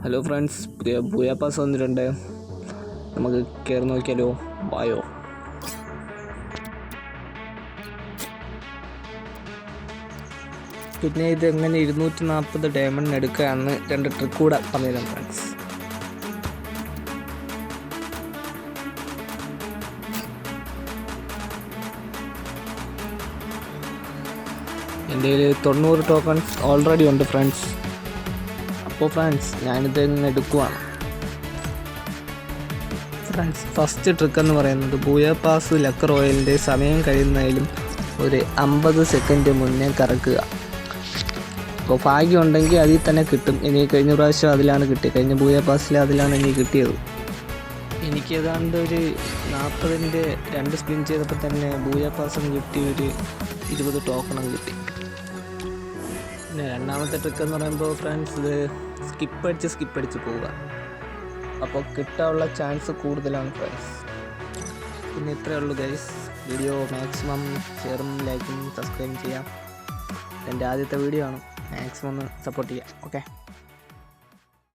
Hello friends, പുതിയ Booyah pass വന്നിട്ടുണ്ട്. നമുക്ക് കയറി നോക്കിയാലോ? വായോ. പിന്നെ ഇത് എങ്ങനെ 240 ഡയമണ്ട് എടുക്കുകയാണെന്ന് 2 ട്രിക്ക് കൂടെ പറഞ്ഞുതരാം ഫ്രണ്ട്സ്. എൻ്റെ കയ്യിൽ 90 ടോക്കൺസ് ഓൾറെഡി ഉണ്ട് ഫ്രണ്ട്സ്. അപ്പോൾ ഫ്രണ്ട്സ്, ഞാനിത് ഇന്ന് എടുക്കുവാണ്. ഫ്രണ്ട്സ്, ഫസ്റ്റ് ട്രിക്ക് എന്ന് പറയുന്നത് ബൂയ പാസ് ലക്ക് റോയലിൻ്റെ സമയം കഴിയുന്നതിലും ഒരു 50 സെക്കൻഡ് മുന്നേ കറക്കുക. അപ്പോൾ ഭാഗ്യം ഉണ്ടെങ്കിൽ അതിൽ തന്നെ കിട്ടും. ഇനി കഴിഞ്ഞ പ്രാവശ്യം അതിലാണ് കിട്ടിയത്, കഴിഞ്ഞ ബൂയ പാസിൽ അതിലാണ് എനിക്ക് കിട്ടിയത്. എനിക്ക് ഏതാണ്ട് ഒരു 40ൻ്റെ 2 സ്പിൻ ചെയ്തപ്പോൾ തന്നെ ബൂയ പാസും കിട്ടി, ഒരു 20 ടോക്കണും കിട്ടി. പിന്നെ രണ്ടാമത്തെ ട്രിക്ക് എന്ന് പറയുമ്പോൾ ഫ്രണ്ട്സ്, ഇത് സ്കിപ്പ് അടിച്ച് പോവുക. അപ്പോൾ കിട്ടാനുള്ള ചാൻസ് കൂടുതലാണ് ഫ്രണ്ട്സ്. പിന്നെ ഇത്രയേ ഉള്ളൂ ഗൈസ്. വീഡിയോ മാക്സിമം ഷെയറും ലൈക്കും സബ്സ്ക്രൈബും ചെയ്യാം. എൻ്റെ ആദ്യത്തെ വീഡിയോ ആണ്, മാക്സിമം ഒന്ന് സപ്പോർട്ട് ചെയ്യാം. ഓക്കെ.